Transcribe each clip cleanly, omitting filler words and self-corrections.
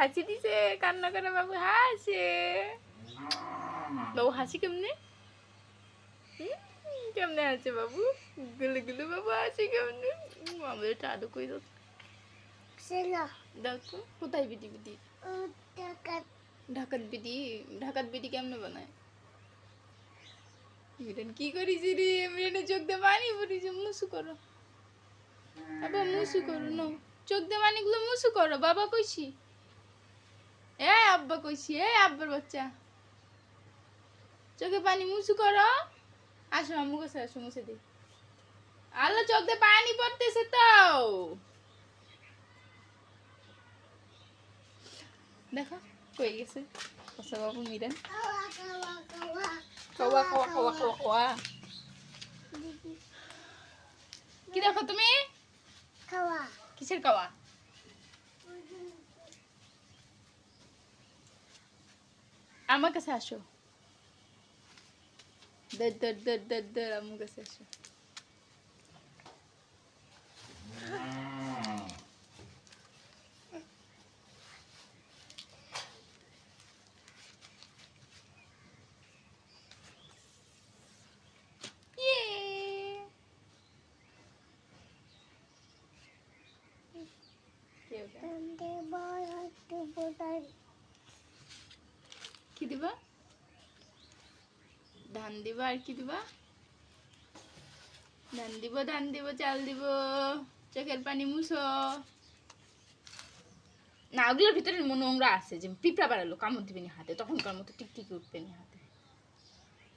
হাসি দিছে, কান্না করে বাবু হাসে। বাবু হাসি কেমনে? কেমনে আছে বাবু? গুলো গুলো বাবু হাসি কেমনে? আমাদের একটা আদৌ কই দাও দেখো। কোথায় বিটি বিটি? ঢাকাত বিটি। ঢাকাত বিটি কেমনে বানায়? মিরান কি করিস রে? মিরানের চোখ দিয়ে পানি পড়িছে। মুসু করো আবার, মুসু করো না। চোখ দিয়ে পানিগুলো মুসু করো। বাবা কইছি, এ আব্বা কইছি, এ আব্বার বাচ্চা, চোখে পানি মুসু করো। আসো আম্মু কাছে আসো, মুছে দিই। আল্লাহ, চোখ দিয়ে পানি পড়তেছে তো। দেখো কই গেছে কসা বাবু মিরান। খাওয়া খাওয়া খাওয়া খাওয়া খাওয়া। কি দেখো তুমি? কিসের খাওয়া? আমার কাছে আসো। দর দর দর দর দর আমার কাছে আসো। কি দিবা? ধান দিবা আর কি দিবা? ধান দিব, ধান দিব, চাল দিব। চোখের পানি মুছো না। ওগুলোর ভিতরে নোংরা আছে, যে পিঁপড়া বাড়ালো, কামড় দিবেনি হাতে, তখনকার মতো টিকটিকি উঠবেনি হাতে।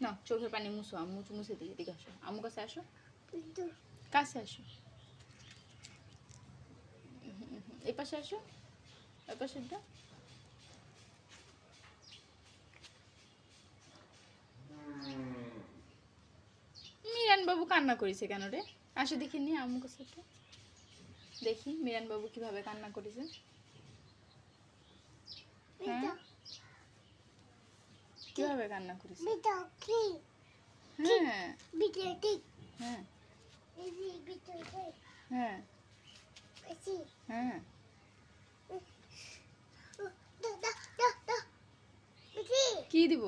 না, চোখের পানি মুছো। আম্মু মুছে দিই। এদিকে আসো, আম্মু কাছে আসো, কাছে আসো, এই পাশে আসো, এই পাশেরটা। মিরান বাবু কান্না করেছে কেন রে? আসো দেখি নি আম্মু কাছে একটু দেখি মিরান বাবু কিভাবে কান্না করেছে। হ্যাঁ, কিভাবে কান্না করেছে? হ্যাঁ হ্যাঁ হ্যাঁ হ্যাঁ। কি দিব?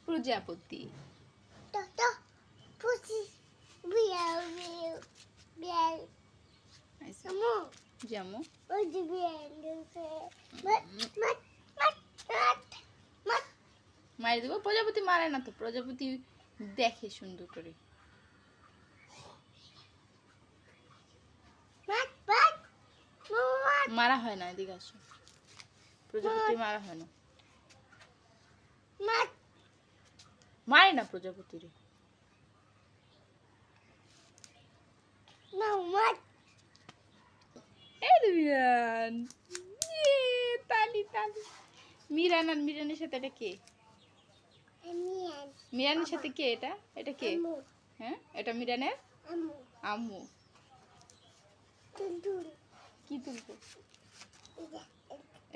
প্রজাপতি। যেমন মারি দেবো? প্রজাপতি মারে না তো, প্রজাপতি দেখে সুন্দর করে। মারা হয় না, এদিকে আসো। প্রজাপতি মারা হয় না, মারে না প্রজাপতি রে। মিরান, তালি তালি। মিরান আর মিরানের সাথে এটা কে? মিরানের সাথে কে এটা? এটা কে? হ্যাঁ, এটা মিরানের আম্মু। কি তুলবো?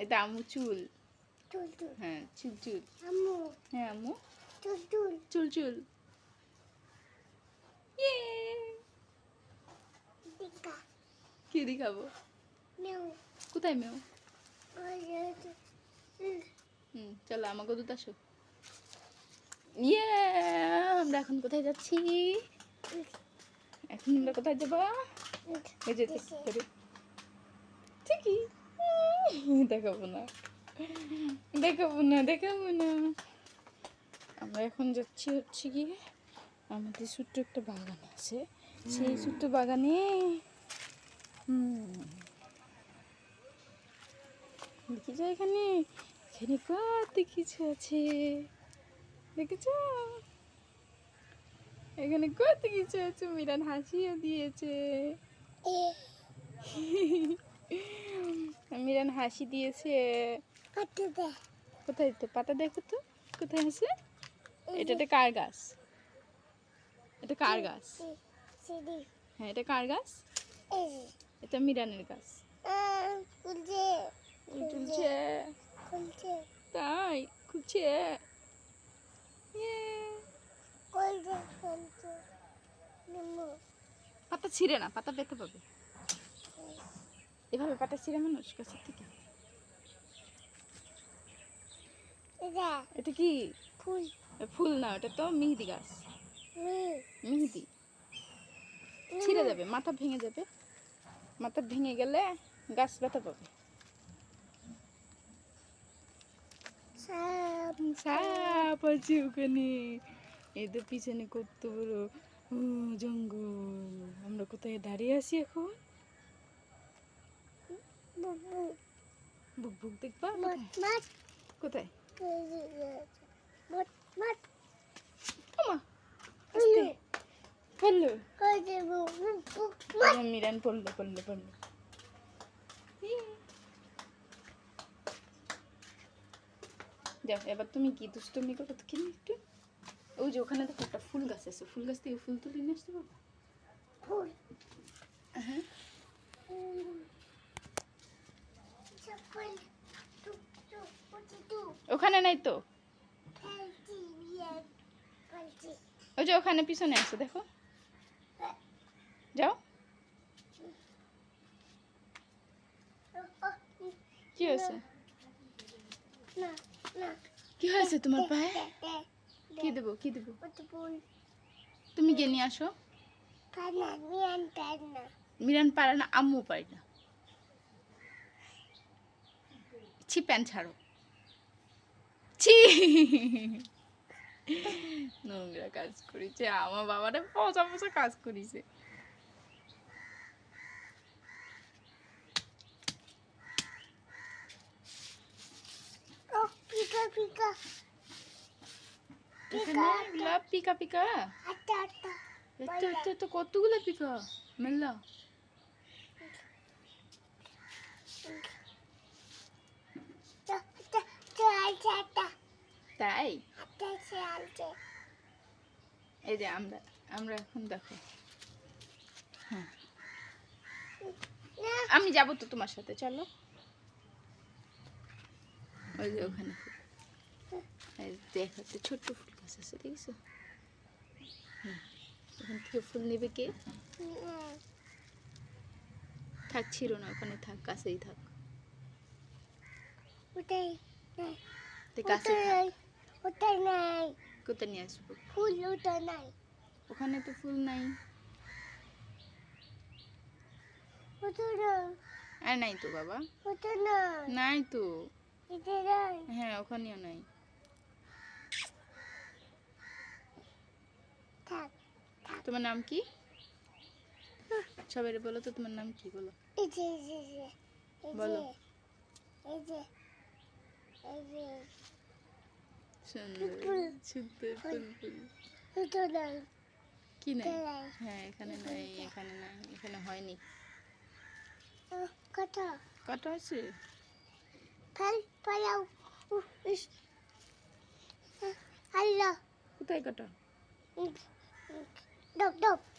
এটা আম্মু চুল। হ্যাঁ, চুল চুল। হ্যাঁ আম্মু চুল চুল। কি দেখাবো? কোথায় মেও? চলো আমাকে দুধ আসো। আমরা এখন কোথায় যাচ্ছি? এখন আমরা কোথায় যাবো? ঠিকই দেখাবো না, দেখাবো না, দেখাবো না। আমরা এখন যাচ্ছি হচ্ছে গিয়ে, আমাদের ছোট্ট একটা বাগান আছে, সেই ছোট্ট বাগানে দেখি যা, এখানে এখানে কত কিছু আছে, দেখেছ? এখানে কত কিছু আছে। মিরান হাসিও দিয়েছে। মিরান হাসি দিয়েছে। কোথায় তো পাতা দেখো তো, কোথায় আছে? এটা কার গাছ? এটা কার গাছ? হ্যাঁ, এটা কার গাছ? এটা মিরানের গাছ। তুলছে তাই, খুলছে। পাতা ছিঁড়ে না, পাতা পেতে পাবে। এভাবে পাটা ছিঁড়ে মানুষ কাছের থেকে। এটা কি ফুল? ফুল না, ওটা তো মেহেদি গাছ। মেহেদি ছিঁড়ে যাবে, মাথা ভেঙে যাবে। মাথা ভেঙে গেলে গাছ ব্যথা পাবে। সাপ আছে ওখানে। এদের পিছনে কত বড় জঙ্গল। আমরা কোথায় দাঁড়িয়ে আছি এখন? বুক বুক দেখবা কোথায়? পড়লো মিরান, পড়লো পড়লো পড়লো। যাও এবার তুমি কি দুষ্টুমি করো তো কিনে একটু। ওই যে ওখানে দেখো একটা ফুল গাছ আছে, ফুল গাছ থেকে ফুল তুলে নিয়ে আসতে পারবো? ফুল? হ্যাঁ। ওখানে নাই তো, ওই যে ওখানে পিছনে আছে দেখো, যাও। কি হয়েছে? কি হয়েছে তোমার পায়ে? কি দেবো কি দেবো? তুমি গিয়ে নিয়ে আসো। মিরান পারে না, আম্মু পারে না। ছি, প্যান্ট ছাড়ো। ছি, নোংরা কাজ করেছে আমার বাবাটা, পচা পচা কাজ করেছে। পিকা পিকা তো কতগুলো পিকা মেলা। তাই এই যে আমরা আমরা এখন দেখো, হ্যাঁ আমি যাবো তো তোমার সাথে, চলো। ওই যে ওখানে দেখো একটা ছোট্ট ফুল গাছ আছে, দেখছো? ওখান থেকে ফুল নেবে কে? থাক, ছিল না ওখানে, থাক কাছেই থাক। কোথায় নিয়ে আসবো? ফুল ওটা নাই, ওখানে তো ফুল নাই। আর নাই তো বাবা, নাই তো। হ্যাঁ ওখানেও নাই। তোমার নাম কি? সবাই বলো তো, তোমার নাম কি বলো? বলো। সুন্দর সুন্দর ফুল কি নাই? হ্যাঁ এখানে নাই, এখানে নাই, এখানে হয়নি। কত আছে? কোথায় কটা?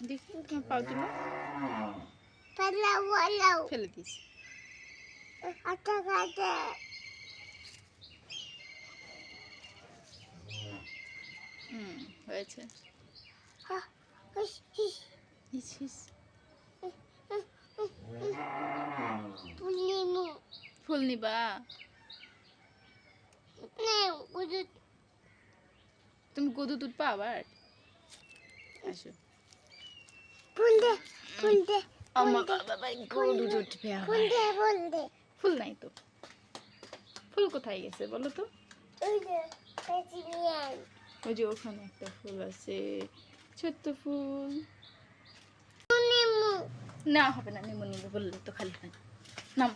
দেখি তোমার পাও তুলো। ফেলে দিস। হয়েছে। ফুল নিবা? তুমি গদু তুলবা আবার? আসো। আমার বাবা গরু উঠবে আবার। ফুল নাই তো, ফুল কোথায় গেছে বলো তো? ওই যে ওখানে একটা ফুল আছে, ছোট্ট ফুল। না হবে না, নেমো নেমো বললে তো খালি খালি নাম।